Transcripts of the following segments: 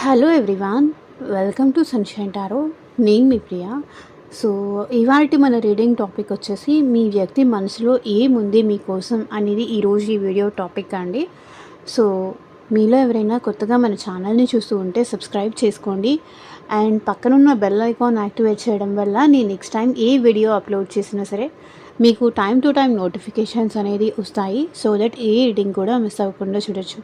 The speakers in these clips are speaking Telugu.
Hello everyone, welcome to sunshine tarot. నేను మీ ప్రియా. సో ఇవాల్టి మన రీడింగ్ టాపిక్ వచ్చేసి మీ వ్యక్తి మనసులో ఏముంది మీకోసం అనేది ఈరోజు ఈ వీడియో టాపిక్ అండి. సో మీలో ఎవరైనా కొత్తగా మన ఛానల్ని చూస్తూ ఉంటే సబ్స్క్రైబ్ చేసుకోండి అండ్ పక్కనున్న బెల్ ఐకాన్ యాక్టివేట్ చేయడం వల్ల నేను నెక్స్ట్ టైం ఏ వీడియో అప్లోడ్ చేసినా సరే మీకు టైం టు టైం నోటిఫికేషన్స్ అనేది వస్తాయి. సో దట్ ఏ రీడింగ్ కూడా మిస్ అవ్వకుండా చూడొచ్చు.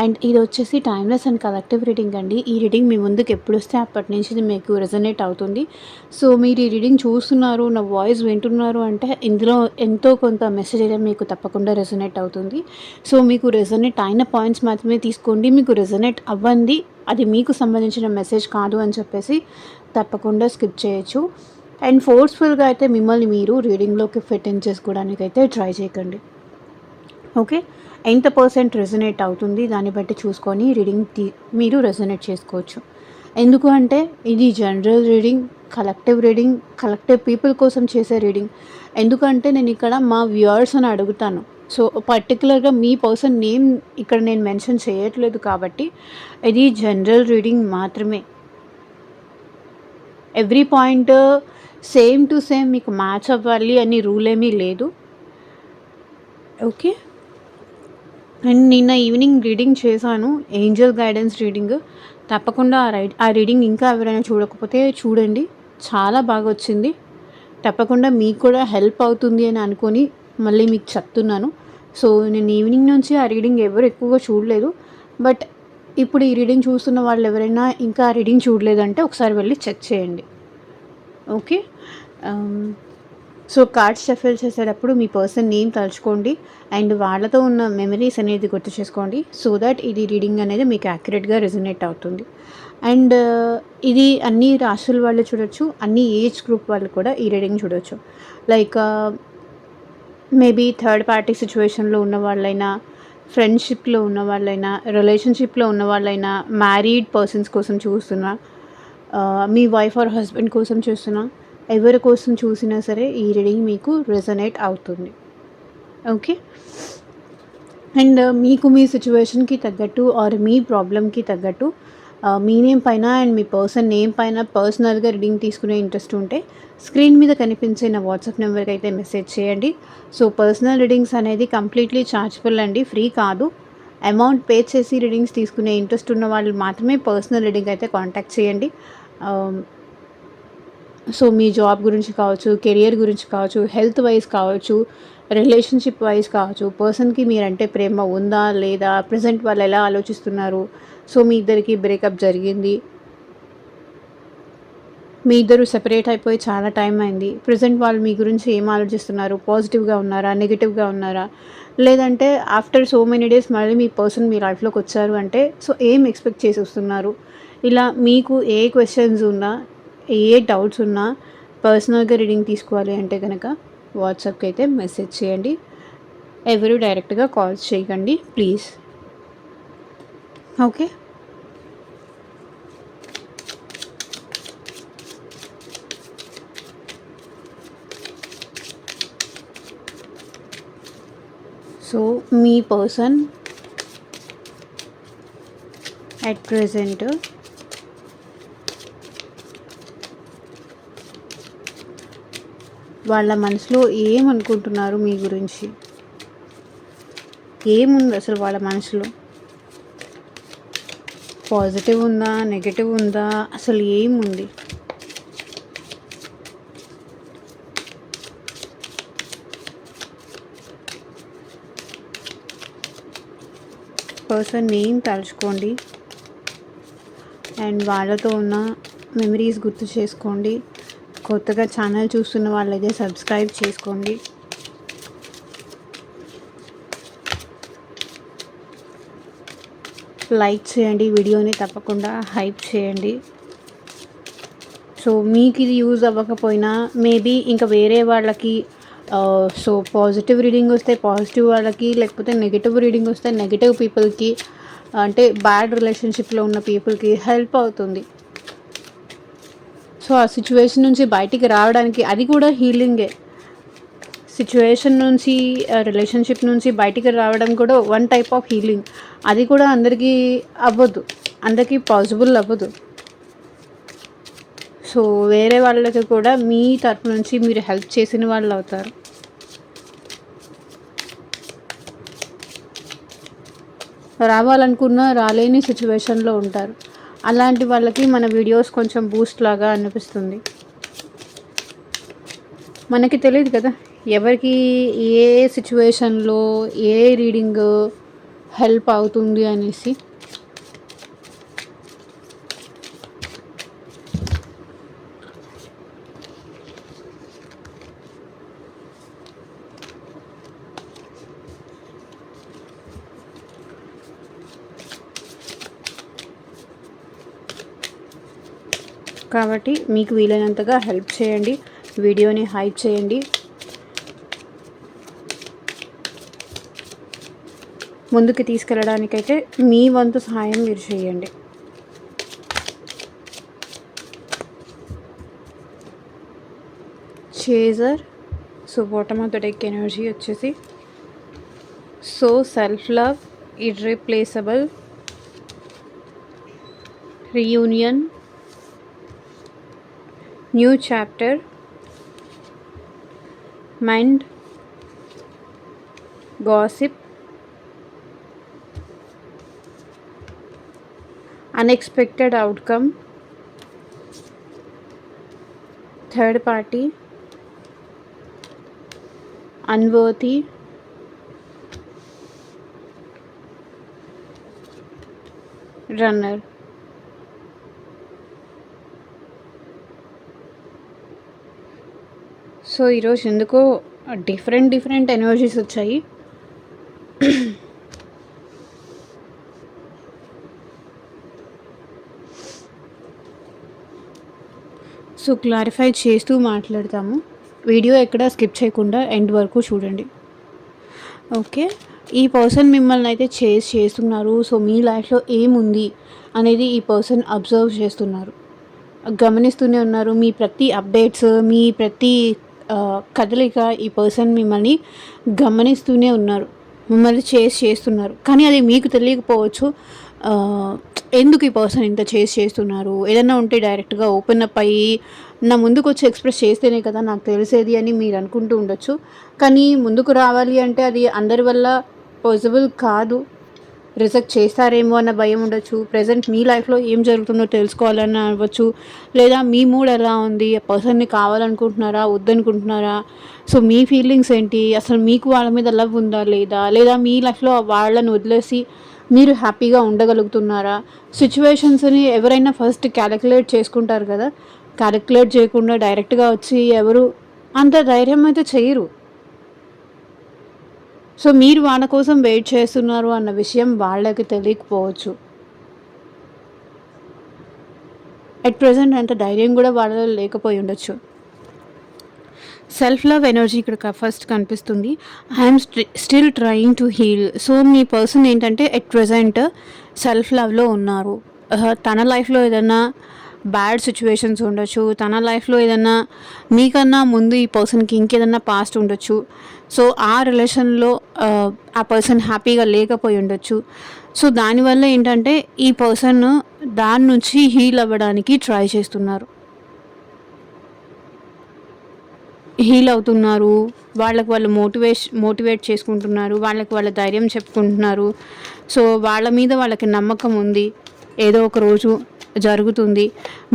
అండ్ ఇది వచ్చేసి టైమ్లెస్ అండ్ కలెక్టివ్ రీడింగ్ అండి. ఈ రీడింగ్ మీ ముందుకు ఎప్పుడు వస్తే అప్పటి నుంచి ఇది మీకు రెజనేట్ అవుతుంది. సో మీరు ఈ రీడింగ్ చూస్తున్నారు, నా వాయిస్ వింటున్నారు అంటే ఇందులో ఎంతో కొంత మెసేజ్ అయితే మీకు తప్పకుండా రెజనేట్ అవుతుంది. సో మీకు రెజనేట్ అయిన పాయింట్స్ మాత్రమే తీసుకోండి. మీకు రెజనేట్ అవ్వండి, అది మీకు సంబంధించిన మెసేజ్ కాదు అని చెప్పేసి తప్పకుండా స్కిప్ చేయొచ్చు. అండ్ ఫోర్స్ఫుల్గా అయితే మిమ్మల్ని మీరు రీడింగ్లోకి ఫిట్ ఇన్ చేసుకోవడానికి అయితే ట్రై చేయకండి. ఓకే, ఎంత పర్సెంట్ రెజనేట్ అవుతుంది దాన్ని బట్టి చూసుకొని రీడింగ్ మీరు రెజనేట్ చేసుకోవచ్చు. ఎందుకు అంటే ఇది జనరల్ రీడింగ్, కలెక్టివ్ పీపుల్ కోసం చేసే రీడింగ్. ఎందుకంటే నేను ఇక్కడ మా వ్యూవర్స్ అని అడుగుతాను. సో పర్టికులర్గా మీ పర్సన్ నేమ్ ఇక్కడ నేను మెన్షన్ చేయట్లేదు కాబట్టి ఇది జనరల్ రీడింగ్ మాత్రమే. Every point same to same మీకు మ్యాచ్ అవ్వాలి అని రూల్ ఏమీ లేదు. ఓకే, అండ్ నిన్న ఈవినింగ్ రీడింగ్ చేశాను, ఏంజల్ గైడెన్స్ రీడింగ్. తప్పకుండా ఆ రీడింగ్ ఇంకా ఎవరైనా చూడకపోతే చూడండి, చాలా బాగా వచ్చింది. తప్పకుండా మీకు కూడా హెల్ప్ అవుతుంది అని అనుకొని మళ్ళీ మీకు చెప్తున్నాను. సో నేను ఈవినింగ్ నుంచి ఆ రీడింగ్ ఎవరు ఎక్కువగా చూడలేదు, బట్ ఇప్పుడు ఈ రీడింగ్ చూస్తున్న వాళ్ళు ఎవరైనా ఇంకా ఆ రీడింగ్ చూడలేదంటే ఒకసారి వెళ్ళి చెక్ చేయండి. ఓకే, సో కార్డ్స్ షఫల్ చేసేటప్పుడు మీ పర్సన్ నేమ్ తలుచుకోండి అండ్ వాళ్ళతో ఉన్న మెమరీస్ అనేది గుర్తు చేసుకోండి. సో దట్ ఇది రీడింగ్ అనేది మీకు యాక్యురేట్గా రెజనేట్ అవుతుంది. అండ్ ఇది అన్ని రాశుల వాళ్ళు చూడొచ్చు, అన్ని ఏజ్ గ్రూప్ వాళ్ళు కూడా ఈ రీడింగ్ చూడొచ్చు. లైక్ మేబీ థర్డ్ పార్టీ సిచ్యువేషన్లో ఉన్న వాళ్ళైనా, ఫ్రెండ్షిప్లో ఉన్న వాళ్ళైనా, రిలేషన్షిప్లో ఉన్న వాళ్ళైనా, మ్యారీడ్ పర్సన్స్ కోసం చూస్తున్నా, మీ వైఫ్ ఆర్ హస్బెండ్ కోసం చూస్తున్నా, ఎవరి కోసం చూసినా సరే ఈ రీడింగ్ మీకు రెజనేట్ అవుతుంది. ఓకే, అండ్ మీకు మీ సిచ్యువేషన్కి తగ్గట్టు ఆర్ మీ ప్రాబ్లమ్కి తగ్గట్టు మీ నేమ్ పైన అండ్ మీ పర్సన్ నేమ్ పైన పర్సనల్గా రీడింగ్ తీసుకునే ఇంట్రెస్ట్ ఉంటే స్క్రీన్ మీద కనిపించే నా వాట్సాప్ నెంబర్కి అయితే మెసేజ్ చేయండి. సో పర్సనల్ రీడింగ్స్ అనేది కంప్లీట్లీ ఛార్జబుల్ అండి, ఫ్రీ కాదు. అమౌంట్ పే చేసి రీడింగ్స్ తీసుకునే ఇంట్రెస్ట్ ఉన్న వాళ్ళు మాత్రమే పర్సనల్ రీడింగ్ అయితే కాంటాక్ట్ చేయండి. సో మీ జాబ్ గురించి కావచ్చు, కెరియర్ గురించి కావచ్చు, హెల్త్ వైజ్ కావచ్చు, రిలేషన్షిప్ వైజ్ కావచ్చు, పర్సన్కి మీరంటే ప్రేమ ఉందా లేదా, ప్రజెంట్ వాళ్ళు ఎలా ఆలోచిస్తున్నారు, సో మీ ఇద్దరికి బ్రేకప్ జరిగింది, మీ ఇద్దరు సెపరేట్ అయిపోయి చాలా టైం అయింది, ప్రజెంట్ వాళ్ళు మీ గురించి ఏం ఆలోచిస్తున్నారు, పాజిటివ్గా ఉన్నారా, నెగిటివ్గా ఉన్నారా, లేదంటే ఆఫ్టర్ సో మెనీ డేస్ మళ్ళీ మీ పర్సన్ మీ లైఫ్లోకి వచ్చారు అంటే సో ఏం ఎక్స్పెక్ట్ చేసి వస్తున్నారు, ఇలా మీకు ఏ క్వశ్చన్స్ ఉన్నా, ఏ డౌట్స్ ఉన్నా పర్సనల్గా రీడింగ్ తీసుకోవాలి అంటే కనుక వాట్సాప్కి అయితే మెసేజ్ చేయండి. ఎవరు డైరెక్ట్గా కాల్స్ చేయకండి ప్లీజ్. ఓకే, సో మీ పర్సన్ అట్ ప్రెజెంట్ వాళ్ళ మనసులో ఏమనుకుంటున్నారు మీ గురించి, ఏముంది అసలు వాళ్ళ మనసులో, పాజిటివ్ ఉందా, నెగిటివ్ ఉందా, అసలు ఏముంది. పర్సన్ నేమ్ తలుచుకోండి అండ్ వాళ్ళతో ఉన్న మెమరీస్ గుర్తు చేసుకోండి. కొత్తగా ఛానల్ చూస్తున్న వాళ్ళైతే సబ్స్క్రైబ్ చేసుకోండి. లైక్ చేయండి, వీడియోని తప్పకుండా హైప్ చేయండి. సో మీకు ఇది యూజ్ అవ్వకపోయినా మేబీ ఇంకా వేరే వాళ్ళకి, సో పాజిటివ్ రీడింగ్ వస్తే పాజిటివ్ వాళ్ళకి, లేకపోతే నెగిటివ్ రీడింగ్ వస్తే నెగిటివ్ పీపుల్కి, అంటే బ్యాడ్ రిలేషన్షిప్లో ఉన్న పీపుల్కి హెల్ప్ అవుతుంది. సో ఆ సిచ్యువేషన్ నుంచి బయటికి రావడానికి అది కూడా హీలింగే. సిచ్యువేషన్ నుంచి, రిలేషన్షిప్ నుంచి బయటికి రావడం కూడా వన్ టైప్ ఆఫ్ హీలింగ్. అది కూడా అందరికీ అవ్వదు. అందరికీ పాసిబుల్ అవ్వదు. సో వేరే వాళ్ళకి కూడా మీ తరపు నుంచి మీరు హెల్ప్ చేసిన వాళ్ళు అవుతారు. రావాలనుకున్న రాలేని సిచ్యువేషన్లో ఉంటారు. అలాంటి వాళ్ళకి మన వీడియోస్ కొంచెం బూస్ట్ లాగా అనిపిస్తుంది. మనకి తెలియదు కదా ఎవరికి ఏ సిచ్యువేషన్లో ఏ రీడింగ్ హెల్ప్ అవుతుంది అనేసి. కాబట్టి మీకు వీలైనంతగా హెల్ప్ చేయండి, వీడియోని హైప్ చేయండి. ముందుకు తీసుకెళ్ళడానికైతే మీ వంతు సహాయం మీరు చేయండి. Chaser. So bottom of the deck energy వచ్చేసి so self love, irreplaceable, reunion, new chapter, mind, gossip, unexpected outcome, third party, unworthy, runner. So ఈరోజు ఎందుకో డిఫరెంట్ ఎనర్జీస్ వచ్చాయి. సో క్లారిఫై చేస్తూ మాట్లాడతాము. వీడియో ఎక్కడ స్కిప్ చేయకుండా ఎండ్ వరకు చూడండి. ఓకే, ఈ పర్సన్ మిమ్మల్ని అయితే చేస్తున్నారు. సో మీ లైఫ్లో ఏముంది అనేది ఈ పర్సన్ అబ్జర్వ్ చేస్తున్నారు, గమనిస్తూనే ఉన్నారు. మీ ప్రతి అప్డేట్స్, మీ ప్రతి కదలిక ఈ పర్సన్ మిమ్మల్ని గమనిస్తూనే ఉన్నారు, మిమ్మల్ని చేస్తున్నారు. కానీ అది మీకు తెలియకపోవచ్చు. ఎందుకు ఈ పర్సన్ ఇంత చేస్తున్నారు, ఏదైనా ఉంటే డైరెక్ట్గా ఓపెన్ అప్ అయ్యి నా ముందుకు వచ్చి ఎక్స్ప్రెస్ చేస్తేనే కదా నాకు తెలిసేది అని మీరు అనుకుంటూ ఉండొచ్చు. కానీ ముందుకు రావాలి అంటే అది అందరి వల్ల పాసిబుల్ కాదు. రిజెక్ట్ చేస్తారేమో అన్న భయం ఉండొచ్చు. ప్రజెంట్ మీ లైఫ్లో ఏం జరుగుతుందో తెలుసుకోవాలని అవ్వచ్చు. లేదా మీ మూడ్ ఎలా ఉంది, ఆ పర్సన్ని కావాలనుకుంటున్నారా వద్దనుకుంటున్నారా, సో మీ ఫీలింగ్స్ ఏంటి, అసలు మీకు వాళ్ళ మీద లవ్ ఉందా లేదా మీ లైఫ్లో వాళ్ళని వదిలేసి మీరు హ్యాపీగా ఉండగలుగుతున్నారా. సిచ్యువేషన్స్ని ఎవరైనా ఫస్ట్ క్యాలిక్యులేట్ చేసుకుంటారు కదా, క్యాలిక్యులేట్ చేయకుండా డైరెక్ట్గా వచ్చి ఎవరు అంత ధైర్యం అయితే చేయరు. సో మీరు వాళ్ళ కోసం వెయిట్ చేస్తున్నారు అన్న విషయం వాళ్ళకి తెలియకపోవచ్చు. అట్ ప్రజెంట్ అంత ధైర్యం కూడా వాళ్ళలో లేకపోయి ఉండొచ్చు. సెల్ఫ్ లవ్ ఎనర్జీ ఇక్కడ ఫస్ట్ కనిపిస్తుంది. I'm still trying to heal. So మీ పర్సన్ ఏంటంటే ఎట్ ప్రజెంట్ సెల్ఫ్ లవ్లో ఉన్నారు. తన లైఫ్లో ఏదైనా బ్యాడ్ సిచ్యువేషన్స్ ఉండొచ్చు, తన లైఫ్లో ఏదైనా మీకన్నా ముందు ఈ పర్సన్కి ఇంకేదన్నా పాస్ట్ ఉండొచ్చు. సో ఆ రిలేషన్లో ఆ పర్సన్ హ్యాపీగా లేకపోయి ఉండొచ్చు. సో దానివల్ల ఏంటంటే ఈ పర్సన్ దాని నుంచి హీల్ అవ్వడానికి ట్రై చేస్తున్నారు, హీల్ అవుతున్నారు. వాళ్ళకి వాళ్ళు మోటివేట్ చేసుకుంటున్నారు, వాళ్ళకి వాళ్ళ ధైర్యం చెప్పుకుంటున్నారు. సో వాళ్ళ మీద వాళ్ళకి నమ్మకం ఉంది, ఏదో ఒక రోజు జరుగుతుంది,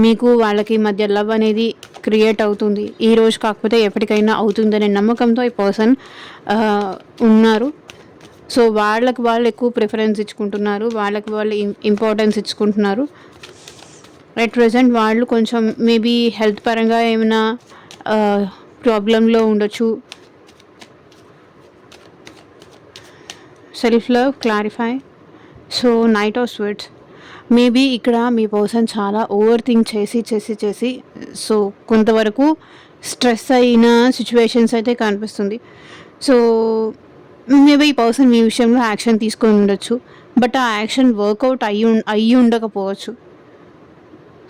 మీకు వాళ్ళకి మధ్య లవ్ అనేది క్రియేట్ అవుతుంది, ఈ రోజు కాకపోతే ఎప్పటికైనా అవుతుందనే నమ్మకంతో ఈ పర్సన్ ఉన్నారు. సో వాళ్ళకి వాళ్ళు ఎక్కువ ప్రిఫరెన్స్ ఇచ్చుకుంటున్నారు, వాళ్ళకి వాళ్ళు ఇంపార్టెన్స్ ఇచ్చుకుంటున్నారు. అట్ ప్రజెంట్ వాళ్ళు కొంచెం మేబీ హెల్త్ పరంగా ఏమైనా ప్రాబ్లంలో ఉండొచ్చు. Self love clarify. So knight of sweets. Maybe ఇక్కడ మీ పర్సన్ చాలా ఓవర్ థింక్ చేసి సో కొంతవరకు స్ట్రెస్ అయిన సిచ్యువేషన్స్ అయితే కనిపిస్తుంది. సో మేబీ ఈ పర్సన్ మీ విషయంలో యాక్షన్ తీసుకొని ఉండొచ్చు, బట్ ఆ యాక్షన్ వర్కౌట్ అయ్యి ఉండకపోవచ్చు.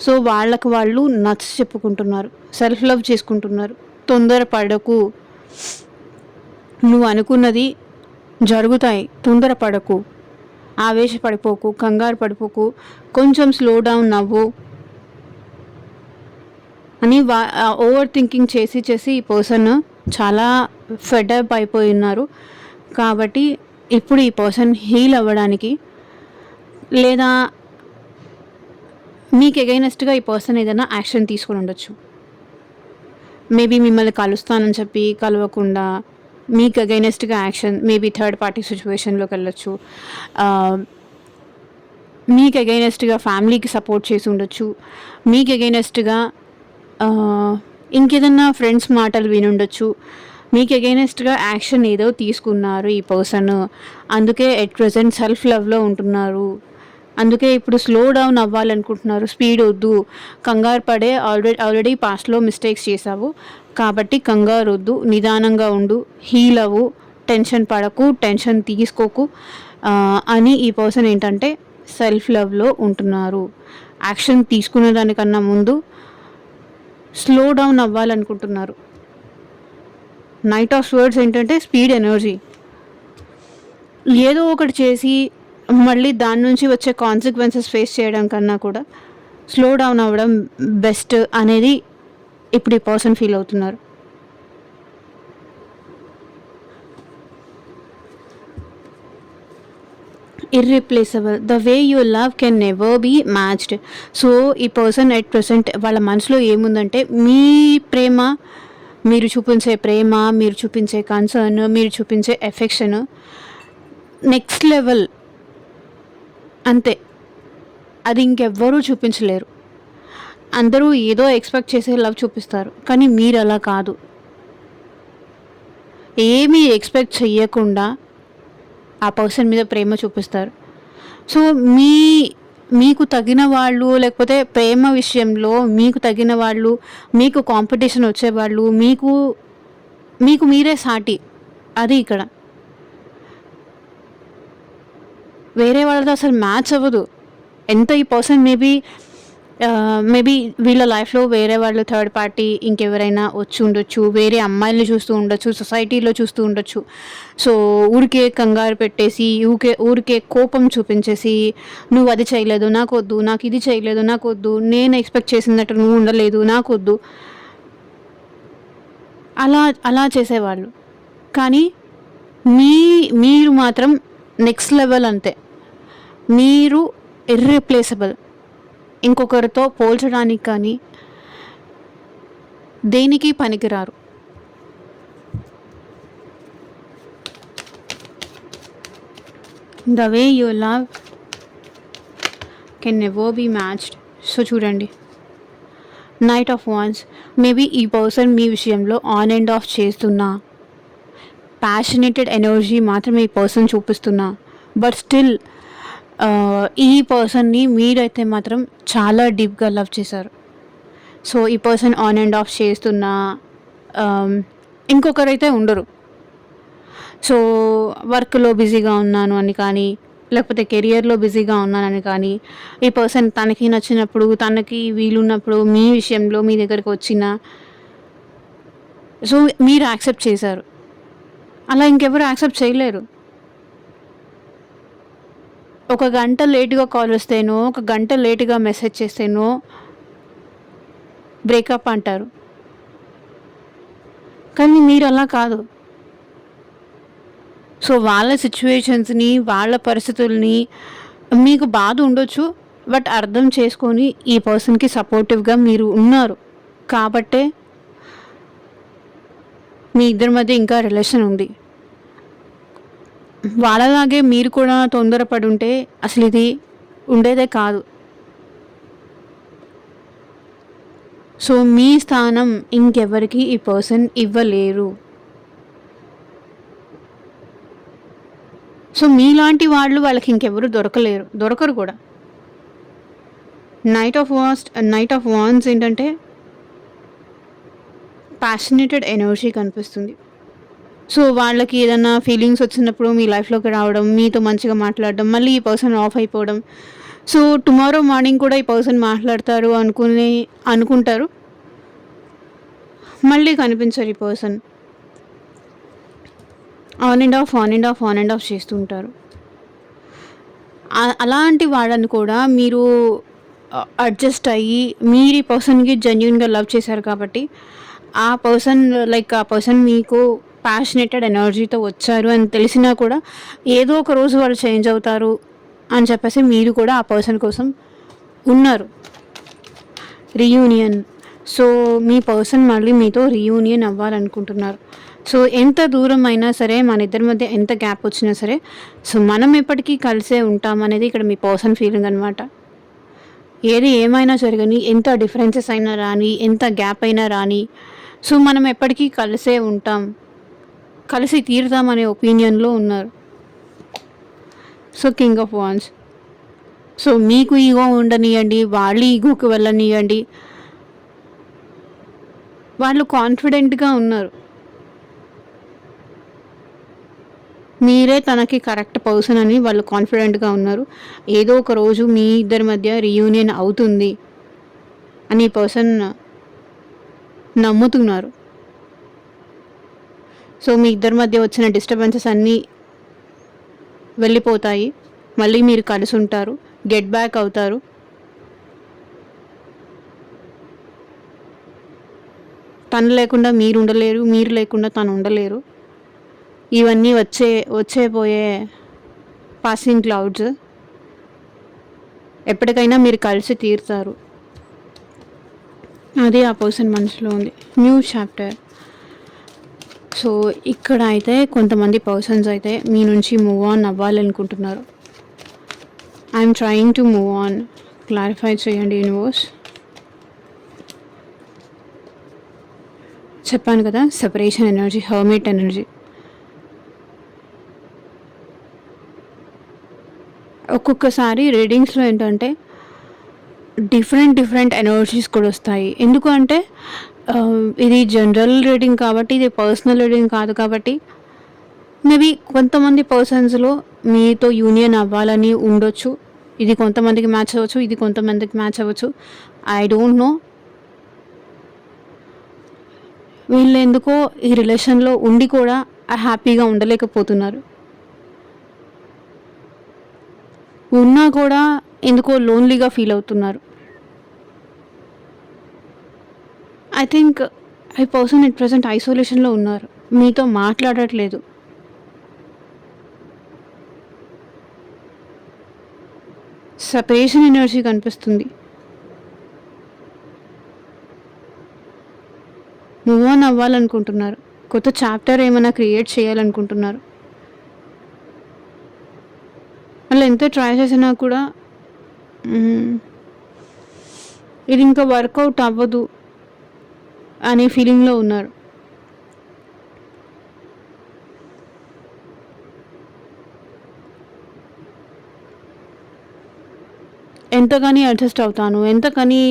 సో వాళ్ళకి వాళ్ళు నచ్చ చెప్పుకుంటున్నారు, సెల్ఫ్ లవ్ చేసుకుంటున్నారు. తొందరపడకు, నువ్వు అనుకున్నది జరుగుతాయి, తొందరపడకు. ఆవేశపడిపోకు, కంగారు పడిపోకు, కొంచెం స్లో డౌన్ నవ్వు అని ఓవర్ థింకింగ్ చేసి చేసి ఈ పర్సన్ చాలా ఫెడప్ అయిపోయి ఉన్నారు. కాబట్టి ఇప్పుడు ఈ పర్సన్ హీల్ అవ్వడానికి, లేదా మీకు ఎగైనెస్ట్గా ఈ పర్సన్ ఏదైనా యాక్షన్ తీసుకొని ఉండొచ్చు. మేబీ మిమ్మల్ని కలుస్తానని చెప్పి కలవకుండా మీకు అగైనెస్ట్గా యాక్షన్, మేబీ థర్డ్ పార్టీ సిచ్యువేషన్లోకి వెళ్ళొచ్చు. మీకు అగైనెస్ట్గా ఫ్యామిలీకి సపోర్ట్ చేసి ఉండొచ్చు. మీకు అగైనెస్ట్గా ఇంకేదన్నా ఫ్రెండ్స్ మాటలు వినుండొచ్చు. మీకు అగైనెస్ట్గా యాక్షన్ ఏదో తీసుకున్నారు ఈ పర్సన్. అందుకే ఎట్ ప్రజెంట్ సెల్ఫ్ లవ్లో ఉంటున్నారు. అందుకే ఇప్పుడు స్లో డౌన్ అవ్వాలనుకుంటున్నారు. స్పీడ్ వద్దు, కంగారు పడే ఆల్రెడీ పాస్ట్లో మిస్టేక్స్ చేసావు కాబట్టి కంగారు వద్దు, నిదానంగా ఉండు, హీల్ అవ్వు, టెన్షన్ పడకు, టెన్షన్ తీసుకోకు అని ఈ పర్సన్ ఏంటంటే సెల్ఫ్ లవ్లో ఉంటున్నారు. యాక్షన్ తీసుకునే దానికన్నా ముందు స్లో డౌన్ అవ్వాలనుకుంటున్నారు. నైట్ ఆఫ్ స్వర్డ్స్ ఏంటంటే స్పీడ్ ఎనర్జీ. ఏదో ఒకటి చేసి మళ్ళీ దాని నుంచి వచ్చే కాన్సిక్వెన్సెస్ ఫేస్ చేయడం కన్నా కూడా స్లో డౌన్ అవ్వడం బెస్ట్ అనేది ఇప్పుడు ఈ పర్సన్ ఫీల్ అవుతున్నారు. Irreplaceable, the way you love can never be matched. So ఈ పర్సన్ ఎట్ ప్రెసెంట్ వాళ్ళ మనసులో ఏముందంటే మీ ప్రేమ, మీరు చూపించే ప్రేమ, మీరు చూపించే కన్సర్న్, మీరు చూపించే ఎఫెక్షన్ నెక్స్ట్ లెవెల్ అంతే. అది ఇంకెవ్వరూ చూపించలేరు. అందరూ ఏదో ఎక్స్పెక్ట్ చేసే లవ్ చూపిస్తారు, కానీ మీరు అలా కాదు. ఏమీ ఎక్స్పెక్ట్ చెయ్యకుండా ఆ పర్సన్ మీద ప్రేమ చూపిస్తారు. సో మీకు తగిన వాళ్ళు, లేకపోతే ప్రేమ విషయంలో మీకు తగిన వాళ్ళు, మీకు కాంపిటీషన్ వచ్చేవాళ్ళు, మీకు మీరే సాటి. అది ఇక్కడ వేరే వాళ్ళతో అసలు మ్యాచ్ అవ్వదు. ఎంత ఈ పర్సన్ మేబీ వీళ్ళ లైఫ్లో వేరే వాళ్ళు థర్డ్ పార్టీ ఇంకెవరైనా వచ్చి ఉండొచ్చు, వేరే అమ్మాయిల్ని చూస్తూ ఉండొచ్చు, సొసైటీలో చూస్తూ ఉండొచ్చు. సో ఊరికే కంగారు పెట్టేసి, ఊరికే కోపం చూపించేసి, నువ్వు అది చేయలేదు నాకొద్దు, నాకు ఇది చేయలేదు నాకొద్దు, నేను ఎక్స్పెక్ట్ చేసినట్టు నువ్వు ఉండలేదు నాకొద్దు, అలా చేసేవాళ్ళు. కానీ మీరు మాత్రం నెక్స్ట్ లెవెల్ అంతే. మీరు ఇర్రిప్లేసబుల్. ఇంకొకరితో పోల్చడానికి కానీ దేనికి పనికిరారు. The way you love can never be matched. So చూడండి, నైట్ ఆఫ్ వాన్స్. మేబీ ఈ పర్సన్ మీ విషయంలో ఆన్ అండ్ ఆఫ్ చేస్తున్నా, ప్యాషనేటెడ్ ఎనర్జీ మాత్రమే ఈ పర్సన్ చూపిస్తున్నా, బట్ స్టిల్ ఈ పర్సన్ని మీరైతే మాత్రం చాలా డీప్గా లవ్ చేశారు. సో ఈ పర్సన్ ఆన్ అండ్ ఆఫ్ చేస్తున్నా ఇంకొకరైతే ఉండరు. సో వర్క్లో బిజీగా ఉన్నాను అని కానీ, లేకపోతే కెరియర్లో బిజీగా ఉన్నానని కానీ, ఈ పర్సన్ తనకి నచ్చినప్పుడు, తనకి వీలున్నప్పుడు మీ విషయంలో మీ దగ్గరికి వచ్చిన, సో మీరు యాక్సెప్ట్ చేశారు. అలా ఇంకెవరు యాక్సెప్ట్ చేయలేరు. ఒక గంట లేటుగా కాల్ వస్తేనో, ఒక గంట లేటుగా మెసేజ్ చేస్తేనో బ్రేకప్ అంటారు. కానీ మీరు అలా కాదు. సో వాళ్ళ సిచ్యువేషన్స్ని, వాళ్ళ పరిస్థితుల్ని, మీకు బాధ ఉండొచ్చు, బట్ అర్థం చేసుకొని ఈ పర్సన్కి సపోర్టివ్గా మీరు ఉన్నారు కాబట్టే మీ ఇద్దరి మధ్య ఇంకా రిలేషన్ ఉంది. వాళ్ళలాగే మీరు కూడా తొందరపడి ఉంటే అసలు ఇది ఉండేదే కాదు. సో మీ స్థానం ఇంకెవరికి ఈ పర్సన్ ఇవ్వలేరు. సో మీలాంటి వాళ్ళు వాళ్ళకి ఇంకెవరు దొరకరు కూడా. నైట్ ఆఫ్ వాన్స్ ఏంటంటే ప్యాషనేటెడ్ ఎనర్జీ కనిపిస్తుంది. సో వాళ్ళకి ఏదైనా ఫీలింగ్స్ వచ్చినప్పుడు మీ లైఫ్లోకి రావడం, మీతో మంచిగా మాట్లాడడం, మళ్ళీ ఈ పర్సన్ ఆఫ్ అయిపోవడం. సో టుమారో మార్నింగ్ కూడా ఈ పర్సన్ మాట్లాడతారు అనుకుంటారు, మళ్ళీ కనిపించరు. ఈ పర్సన్ ఆన్ అండ్ ఆఫ్ చేస్తూ ఉంటారు. అలాంటి వాళ్ళని కూడా మీరు అడ్జస్ట్ అయ్యి మీరు ఈ పర్సన్‌కి జెన్యూన్‌గా లవ్ చేశారు కాబట్టి, ఆ పర్సన్ మీకు ప్యాషనేటెడ్ ఎనర్జీతో వచ్చారు అని తెలిసినా కూడా ఏదో ఒక రోజు వాళ్ళు చేంజ్ అవుతారు అని చెప్పేసి మీరు కూడా ఆ పర్సన్ కోసం ఉన్నారు. రీయూనియన్. సో, మీ పర్సన్ మళ్ళీ మీతో రీయూనియన్ అవ్వాలనుకుంటున్నారు. సో, ఎంత దూరం అయినా సరే, మన ఇద్దరి మధ్య ఎంత గ్యాప్ వచ్చినా సరే, సో, మనం ఎప్పటికీ కలిసే ఉంటామనేది ఇక్కడ మీ పర్సన్ ఫీలింగ్ అనమాట. ఏది ఏమైనా జరగని, ఎంత డిఫరెన్సెస్ అయినా రాని, ఎంత గ్యాప్ అయినా రాని, సో, మనం ఎప్పటికీ కలిసే ఉంటాం. కలిసి తీరుతాం అనే ఒపీనియన్‌లో ఉన్నారు. So, king of wands. So, మీకు ఈగో ఉండనియ్యండి, వాళ్ళ ఈగోకి వెళ్ళనియ్యండి. వాళ్ళు కాన్ఫిడెంట్‌గా ఉన్నారు. మీరే తనకి కరెక్ట్ పర్సన్ అని వాళ్ళు కాన్ఫిడెంట్‌గా ఉన్నారు. ఏదో ఒక రోజు మీ ఇద్దరి మధ్య రీయూనియన్ అవుతుంది అని ఈ పర్సన్ నమ్ముతున్నారు. సో, మీ ఇద్దరి మధ్య వచ్చిన డిస్టర్బెన్సెస్ అన్నీ వెళ్ళిపోతాయి. మళ్ళీ మీరు కలిసుంటారు. గెట్ బ్యాక్ అవుతారు. తను లేకుండా మీరు ఉండలేరు. మీరు లేకుండా తను ఉండలేరు. ఇవన్నీ వచ్చే పోయే పాసింగ్ క్లౌడ్స్. ఎప్పటికైనా మీరు కలిసి తీరుతారు. అదే ఆ పర్సన్ మనసులో ఉంది. New chapter. సో, ఇక్కడ అయితే కొంతమంది పర్సన్స్ అయితే మీ నుంచి మూవ్ ఆన్ అవ్వాలనుకుంటున్నారు. I'm trying to move on. Clarify చేయండి యూనివర్స్. చెప్పాను కదా, సెపరేషన్ ఎనర్జీ, హర్మిట్ ఎనర్జీ. ఒక్కొక్కసారి రీడింగ్స్లో ఏంటంటే డిఫరెంట్ ఎనర్జీస్ కూడా వస్తాయి. ఎందుకు అంటే ఇది జనరల్ రీడింగ్ కాబట్టి, ఇది పర్సనల్ రీడింగ్ కాదు కాబట్టి, మేబీ కొంతమంది పర్సన్స్లో మీతో యూనియన్ అవ్వాలని ఉండొచ్చు. ఇది కొంతమందికి మ్యాచ్ అవ్వచ్చు, ఇది కొంతమందికి మ్యాచ్ అవ్వచ్చు. I don't no. వీళ్ళు ఎందుకో ఈ రిలేషన్లో ఉండి కూడా హ్యాపీగా ఉండలేకపోతున్నారు. ఉన్నా కూడా ఎందుకో లోన్లీగా ఫీల్ అవుతున్నారు. ఐ థింక్ ఈ పర్సన్ ఎట్ ప్రెజెంట్ ఐసోలేషన్లో ఉన్నారు. మీతో మాట్లాడట్లేదు. సెపరేషన్ ఎనర్జీ కనిపిస్తుంది. మూవ్ ఆన్ అవ్వాలనుకుంటున్నారు. కొత్త చాప్టర్ ఏమైనా క్రియేట్ చేయాలనుకుంటున్నారు. వాళ్ళు ఎంత ట్రై చేసినా కూడా ఇది ఇంకా వర్కౌట్ అవ్వదు అనే ఫీలింగ్లో ఉన్నారు. ఎంతగాని అడ్జస్ట్ అవుతాను, ఎంతగాని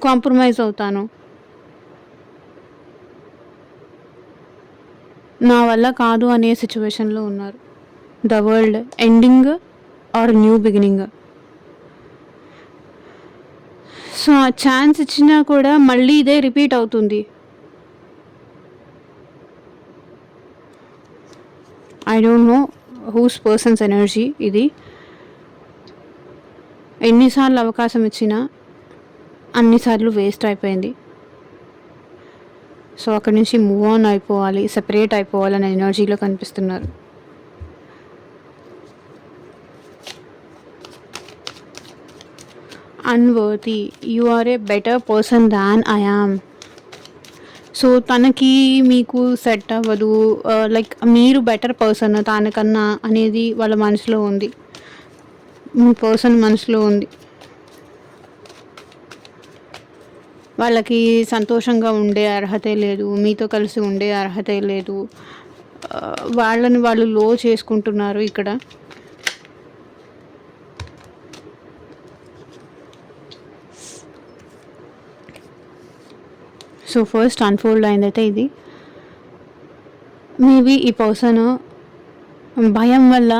కాంప్రమైజ్ అవుతాను, నా వల్ల కాదు అనే సిచ్యువేషన్లో ఉన్నారు. The world ending or new beginning. So ఆ ఛాన్స్ ఇచ్చినా కూడా మళ్ళీ ఇదే రిపీట్ అవుతుంది. I don't know whose person's energy ఇది. ఎన్నిసార్లు అవకాశం ఇచ్చినా అన్నిసార్లు వేస్ట్ అయిపోయింది. సో అక్కడి నుంచి మూవ్ ఆన్ అయిపోవాలి, సెపరేట్ అయిపోవాలనే ఎనర్జీలో కనిపిస్తున్నారు. Unworthy, you are a better person than I am. So తనకి మీకు సెట్ అవ్వదు, లైక్ మీరు బెటర్ పర్సన్ తనకన్నా అనేది వాళ్ళ మనసులో ఉంది, మీ పర్సన్ మనసులో ఉంది. వాళ్ళకి సంతోషంగా ఉండే అర్హతే లేదు, మీతో కలిసి ఉండే అర్హతే లేదు. వాళ్ళని వాళ్ళు లో చేసుకుంటున్నారు ఇక్కడ. సో ఫస్ట్ అన్ఫోల్డ్ అయిందైతే ఇది. మేబీ ఈ పర్సన్ భయం వల్ల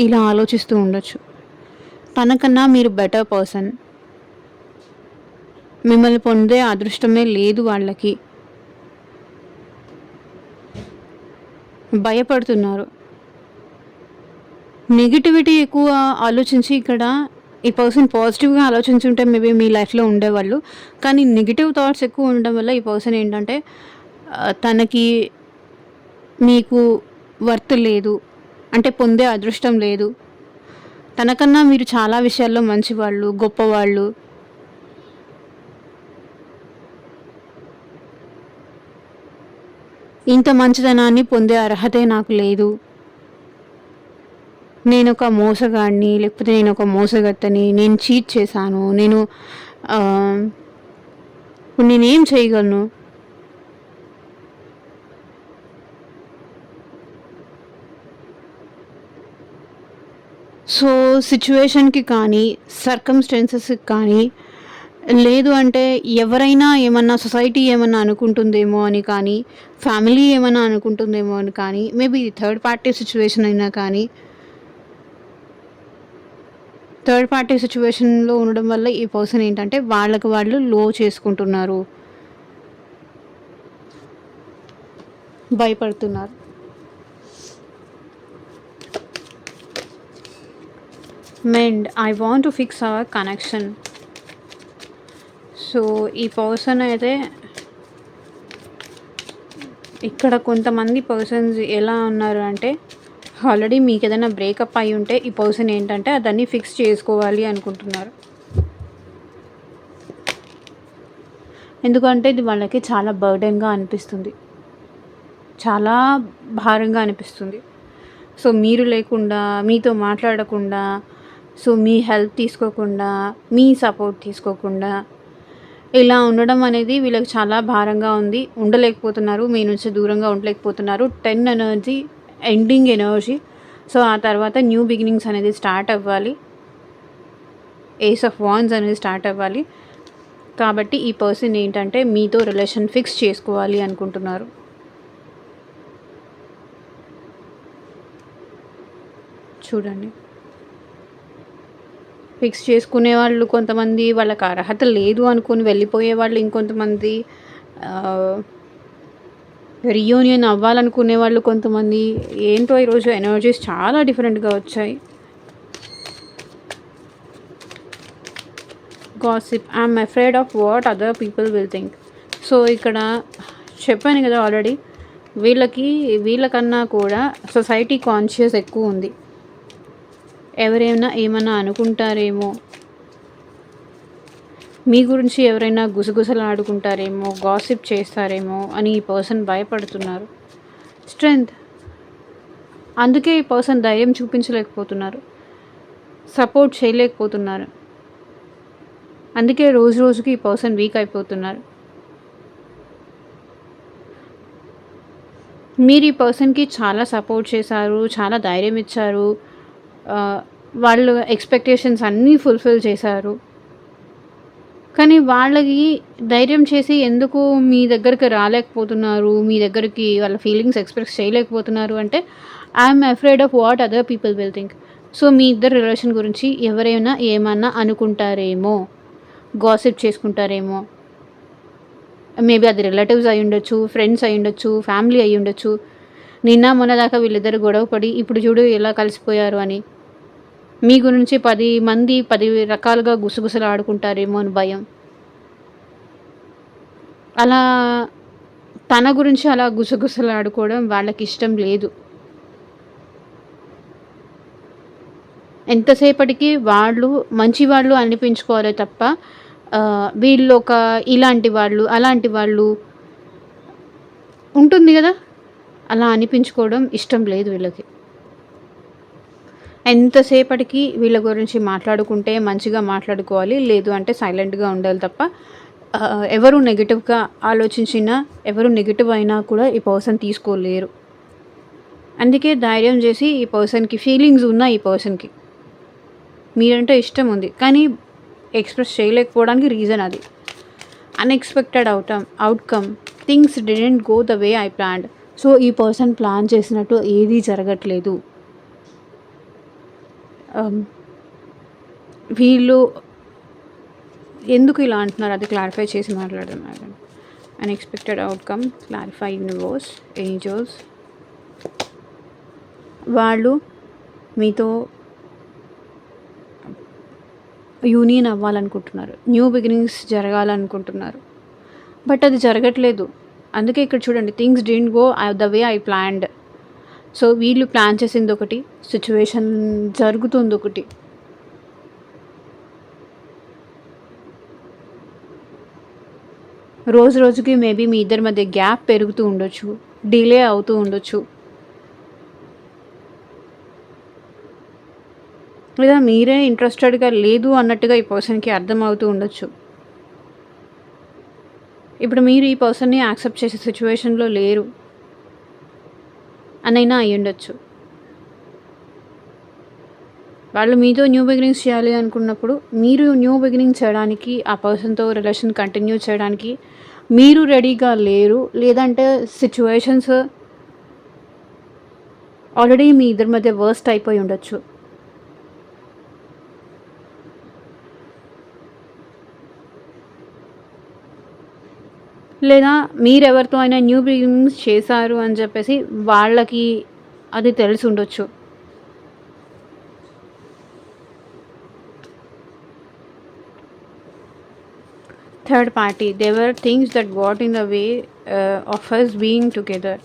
ఇలా ఆలోచిస్తూ ఉండొచ్చు. తనకన్నా మీరు బెటర్ పర్సన్, మిమ్మల్ని పొందే అదృష్టమే లేదు వాళ్ళకి. భయపడుతున్నారు. నెగటివిటీ ఎక్కువ ఆలోచించి ఇక్కడ ఈ పర్సన్ పాజిటివ్‌గా ఆలోచించుంటే మేబీ మీ లైఫ్‌లో ఉండేవాళ్ళు. కానీ నెగెటివ్ థాట్స్ ఎక్కువ ఉండడం వల్ల ఈ పర్సన్ ఏంటంటే తనకి మీకు వర్త్ లేదు. అంటే పొందే అదృష్టం లేదు. తనకన్నా మీరు చాలా విషయాల్లో మంచివాళ్ళు, గొప్పవాళ్ళు. ఇంత మంచితనాన్ని పొందే అర్హతే నాకు లేదు. నేనొక మోసగాడిని, లేకపోతే నేనొక మోసగత్తెని, నేను చీట్ చేశాను. ఆహ్, ఇప్పుడు నేనేం చేయగలను? సో, సిట్యుయేషన్‌కి కానీ, సర్కమ్‌స్టాన్సెస్‌కి కానీ, లేదు అంటే ఎవరైనా ఏమన్నా సొసైటీ ఏమన్నా అనుకుంటుందేమో అని కానీ, ఫ్యామిలీ ఏమన్నా అనుకుంటుందేమో అని కానీ, మేబీ థర్డ్ పార్టీ సిట్యుయేషన్ అయినా కానీ, థర్డ్ పార్టీ సిట్యుయేషన్‌లో ఉండడం వల్ల ఈ పర్సన్ ఏంటంటే వాళ్ళకి వాళ్ళు లో చేసుకుంటున్నారు. భయపడుతున్నారు. Mend I want to fix our connection. So, ఈ పర్సన్ అయితే ఇక్కడ కొంతమంది పర్సన్స్ ఎలా ఉన్నారు అంటే ఆల్రెడీ మీకు ఏదైనా బ్రేకప్ అయి ఉంటే ఈ పర్సన్ ఏంటంటే దాన్ని ఫిక్స్ చేసుకోవాలి అనుకుంటున్నారు. ఎందుకంటే ఇది వాళ్ళకి చాలా బర్డెన్‌గా అనిపిస్తుంది. చాలా భారంగా అనిపిస్తుంది. సో, మీరు లేకుండా, మీతో మాట్లాడకుండా, సో, మీ హెల్ప్ తీసుకోకుండా, మీ సపోర్ట్ తీసుకోకుండా ఇలా ఉండడం అనేది వీళ్ళకి చాలా భారంగా ఉంది. ఉండలేకపోతున్నారు. మీ నుంచి దూరంగా ఉండలేకపోతున్నారు. 10 ఎనర్జీ, ఎండింగ్ ఎనర్జీ. సో, ఆ తర్వాత న్యూ బిగినింగ్స్ అనేది స్టార్ట్ అవ్వాలి. ఏస్ ఆఫ్ వాండ్స్ అనేది స్టార్ట్ అవ్వాలి. కాబట్టి ఈ పర్సన్ ఏంటంటే మీతో రిలేషన్ ఫిక్స్ చేసుకోవాలి అనుకుంటున్నారు. చూడండి. ఫిక్స్ చేసుకునే వాళ్ళు కొంతమంది, వాళ్ళకి అర్హత లేదు అనుకుని వెళ్ళిపోయే వాళ్ళు ఇంకొంతమంది, రీయూనియన్ అవ్వాలనుకునే వాళ్ళు కొంతమంది. ఏంటో ఈరోజు ఎనర్జీస్ చాలా డిఫరెంట్‌గా వచ్చాయి. Gossip, I'm afraid of what other people will think. So, ఇక్కడ చెప్పాను కదా ఆల్రెడీ, వీళ్ళకన్నా కూడా సొసైటీ కాన్షియస్ ఎక్కువ ఉంది. ఎవరైనా ఏమన్నా అనుకుంటారేమో, మీ గురించి ఎవరైనా గుసగుసలాడుకుంటారేమో, గాసిప్ చేస్తారేమో అని ఈ పర్సన్ భయపడుతున్నారు. స్ట్రెంగ్త్, అందుకే ఈ పర్సన్ ధైర్యం చూపించలేకపోతున్నారు, సపోర్ట్ చేయలేకపోతున్నారు. అందుకే రోజు రోజుకి ఈ పర్సన్ వీక్ అయిపోతున్నారు. మీరు ఈ పర్సన్కి చాలా సపోర్ట్ చేశారు, చాలా ధైర్యం ఇచ్చారు, వాళ్ళు ఎక్స్పెక్టేషన్స్ అన్నీ ఫుల్ఫిల్ చేశారు. కానీ వాళ్ళకి ధైర్యం చేసి ఎందుకు మీ దగ్గరికి రాలేకపోతున్నారు, మీ దగ్గరికి వాళ్ళ ఫీలింగ్స్ ఎక్స్‌ప్రెస్ చేయలేకపోతున్నారు అంటే, I'm afraid of what other people will think. So, మీ ఇద్దరి రిలేషన్ గురించి ఎవరైనా ఏమన్నా అనుకుంటారేమో, గాసిప్ చేసుకుంటారేమో. మేబీ అది రిలేటివ్స్ అయ్యుండొచ్చు, ఫ్రెండ్స్ అయ్యుండొచ్చు, ఫ్యామిలీ అయ్యుండొచ్చు. నిన్న మొన్నదాకా వీళ్ళిద్దరు గొడవ పడి ఇప్పుడు చూడు ఎలా కలిసిపోయారు అని. మీ గురించి 10 మంది 10 రకాలుగా గుసగుసలాడుకుంటారేమో అని భయం. అలా తన గురించి అలా గుసగుసలాడుకోవడం వాళ్ళకిష్టం లేదు. ఎంతసేపటికి వాళ్ళు మంచివాళ్ళు అనిపించుకోవాలే తప్ప వీళ్ళొక ఇలాంటి వాళ్ళు, అలాంటి వాళ్ళు ఉంటుంది గదా! అలా అనిపించుకోవడం ఇష్టం లేదు వీళ్ళకి. ఎంతసేపటికి వీళ్ళ గురించి మాట్లాడుకుంటే మంచిగా మాట్లాడుకోవాలి. లేదు అంటే సైలెంట్‌గా ఉండాలి తప్ప ఎవరు నెగెటివ్‌గా ఆలోచించినా, ఎవరు నెగెటివ్ అయినా కూడా ఈ పర్సన్ తీసుకోలేరు. అందుకే ధైర్యం చేసి ఈ పర్సన్‌కి ఫీలింగ్స్ ఉన్నాయి ఈ పర్సన్‌కి. మీరంటే ఇష్టం ఉంది. కానీ ఎక్స్‌ప్రెస్ చేయలేకపోవడానికి రీజన్ అది. Unexpected outcome. Things didn't go the way I planned. So, ఈ పర్సన్ ప్లాన్ చేసినట్టు ఏదీ జరగట్లేదు. వీళ్ళు ఎందుకు ఇలా అంటున్నారు అది క్లారిఫై చేసి మాట్లాడుతున్నారు. Unexpected outcome, clarify universe, angels. వాళ్ళు మీతో యూనియన్ అవ్వాలనుకుంటున్నారు, న్యూ బిగినింగ్స్ జరగాలనుకుంటున్నారు. బట్ అది జరగట్లేదు. అందుకే ఇక్కడ చూడండి, things didn't go the way I planned. So వీళ్ళు ప్లాన్ చేసింది ఒకటి, సిచ్యువేషన్ జరుగుతుంది ఒకటి. రోజు రోజుకి మేబీ మీ ఇద్దరి మధ్య గ్యాప్ పెరుగుతూ ఉండొచ్చు, డిలే అవుతూ ఉండొచ్చు, లేదా మీరే ఇంట్రెస్టెడ్గా లేదు అన్నట్టుగా ఈ పర్సన్కి అర్థమవుతూ ఉండొచ్చు. ఇప్పుడు మీరు ఈ పర్సన్ని యాక్సెప్ట్ చేసే సిచ్యువేషన్లో లేరు అనైనా అయి ఉండొచ్చు. వాళ్ళు మీతో న్యూ బిగినింగ్స్ చేయాలి అనుకున్నప్పుడు మీరు న్యూ బిగినింగ్ చేయడానికి, ఆ పర్సన్తో రిలేషన్ కంటిన్యూ చేయడానికి మీరు రెడీగా లేరు. లేదంటే సిచ్యువేషన్స్ ఆల్రెడీ మీ ఇద్దరి మధ్య వర్స్ట్ అయిపోయి ఉండొచ్చు. లేదా మీరెవరితో అయినా న్యూ బిగినింగ్స్ చేశారు అని చెప్పేసి వాళ్ళకి అది తెలిసి ఉండొచ్చు. Third party, they were things that got in the way of us being together.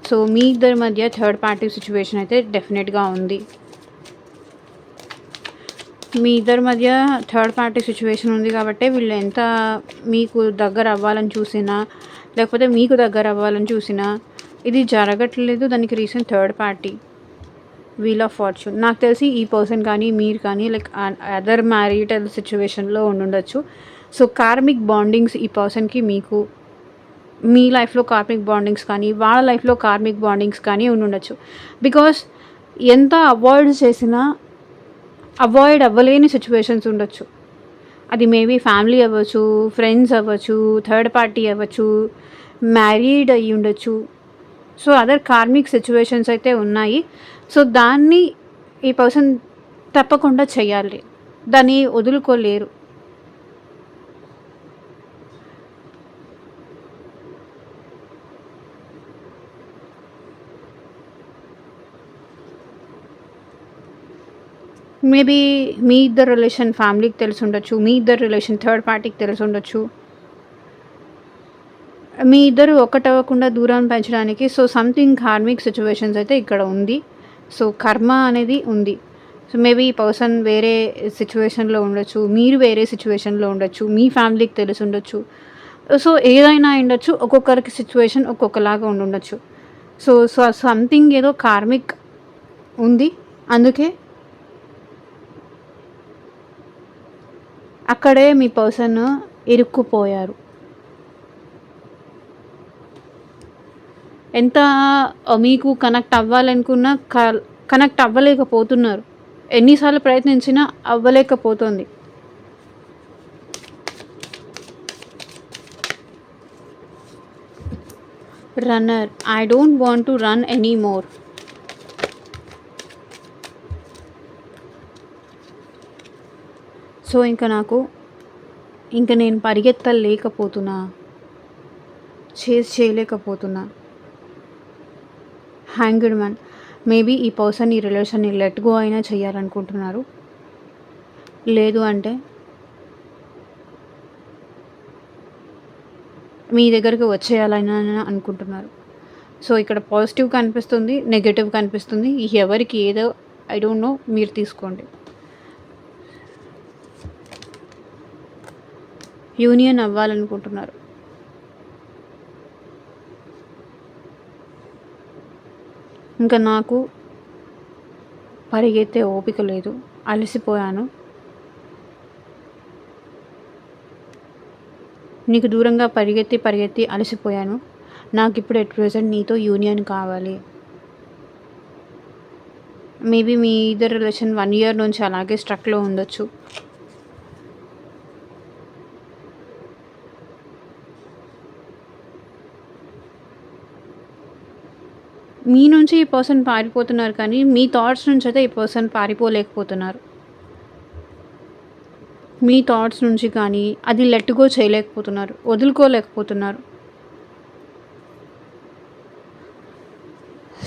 So మీ ఇద్దరి మధ్య థర్డ్ పార్టీ సిచ్యువేషన్ అయితే డెఫినెట్గా ఉంది. మీ ఇద్దరి మధ్య థర్డ్ పార్టీ సిచ్యువేషన్ ఉంది కాబట్టి వీళ్ళు ఎంత మీకు దగ్గర అవ్వాలని చూసినా, లేకపోతే మీకు దగ్గర అవ్వాలని చూసినా ఇది జరగట్లేదు. దానికి reason third party, wheel of fortune. నాకు తెలిసి ఈ పర్సన్ కానీ మీరు కానీ లైక్ అదర్ మ్యారిటల్ సిచ్యువేషన్లో ఉండొచ్చు. సో కార్మిక్ బాండింగ్స్ ఈ పర్సన్కి మీకు, మీ లైఫ్లో కార్మిక్ బాండింగ్స్ కానీ వాళ్ళ లైఫ్లో కార్మిక్ బాండింగ్స్ కానీ ఉండొచ్చు. బికాస్ ఎంత అవాయిడ్ చేసినా అవాయిడ్ అవ్వలేని సిచ్యువేషన్స్ ఉండొచ్చు. అది మేబీ ఫ్యామిలీ అవ్వచ్చు, ఫ్రెండ్స్ అవ్వచ్చు, థర్డ్ పార్టీ అవ్వచ్చు, మ్యారీడ్ అయ్యి ఉండొచ్చు. సో అదర్ కార్మిక్ సిచ్యువేషన్స్ అయితే ఉన్నాయి. సో దాన్ని ఈ పర్సన్ తప్పకుండా చేయాలి, దాన్ని వదులుకోలేరు. మేబీ మీ ఇద్దరు రిలేషన్ ఫ్యామిలీకి తెలిసి ఉండొచ్చు, మీ ఇద్దరు రిలేషన్ థర్డ్ పార్టీకి తెలిసి ఉండొచ్చు. మీ ఇద్దరు ఒకటవ్వకుండా దూరం పెంచడానికి సో సంథింగ్ కార్మిక్ సిచ్యువేషన్స్ అయితే ఇక్కడ ఉంది. సో కర్మ అనేది ఉంది. సో మేబీ ఈ పర్సన్ వేరే సిచ్యువేషన్లో ఉండొచ్చు, మీరు వేరే సిచ్యువేషన్లో ఉండొచ్చు, మీ ఫ్యామిలీకి తెలిసి ఉండొచ్చు. సో ఏదైనా ఉండొచ్చు, ఒక్కొక్కరికి సిచ్యువేషన్ ఒక్కొక్కలాగా ఉండొచ్చు. సో సో సంథింగ్ ఏదో కార్మిక్ ఉంది. అందుకే అక్కడే మీ పర్సన్ ఇరుక్కుపోయారు. ఎంత మీకు కనెక్ట్ అవ్వాలనుకున్నా కనెక్ట్ అవ్వలేకపోతున్నారు. ఎన్నిసార్లు ప్రయత్నించినా అవ్వలేకపోతుంది. Runner, I don't want to run any more. So ఇంకా నేను పరిగెత్తలేకపోతున్నా, చేయలేకపోతున్నా. హ్యాంగ్డ్ మ్యాన్, మేబీ ఈ పర్సన్ ఈ రిలేషన్ని లెట్ గో అయినా చేయాలనుకుంటున్నారు. లేదు అంటే మీ దగ్గరికి వచ్చేయాలని అనుకుంటున్నారు. సో ఇక్కడ పాజిటివ్ కనిపిస్తుంది, నెగటివ్ కనిపిస్తుంది. ఎవరికి ఏదో ఐ డోంట్ నో, మీరు తీసుకోండి. యూనియన్ అవ్వాలనుకుంటున్నారు. ఇంకా నాకు పరిగెత్తే ఓపిక లేదు, అలసిపోయాను. నీకు దూరంగా పరిగెత్తి అలసిపోయాను. నాకు ఇప్పుడు ఎట్ ప్రెజెంట్ నీతో యూనియన్ కావాలి. మేబీ మీ ఇద్దరు రిలేషన్ 1 year నుంచి అలాగే స్ట్రక్లో ఉండొచ్చు. మీ నుంచి ఈ పర్సన్ పారిపోతున్నారు, కానీ మీ థాట్స్ నుంచి అయితే ఈ పర్సన్ పారిపోలేకపోతున్నారు. మీ థాట్స్ నుంచి కానీ అది లెట్ గో చేయలేకపోతున్నారు, వదులుకోలేకపోతున్నారు.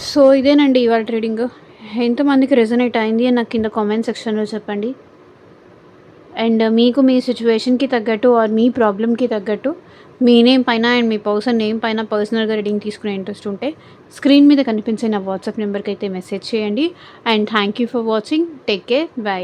సో ఇదేనండి ఇవాళ ట్రీడింగ్. ఎంతమందికి రెజొనేట్ అయింది అని నాకు కింద కామెంట్ సెక్షన్‌లో చెప్పండి. అండ్ మీకు మీ సిట్యుయేషన్‌కి తగ్గట్టు ఆర్ మీ ప్రాబ్లమ్‌కి తగ్గట్టు మీ నేమ్ పైన అండ్ మీ పర్సన్ నేమ్ పైన పర్సనల్‌గా రీడింగ్ తీసుకునే ఇంట్రెస్ట్ ఉంటే స్క్రీన్ మీద కనిపించే నా వాట్సాప్ నెంబర్‌కైతే మెసేజ్ చేయండి. And thank you for watching. Take care. By.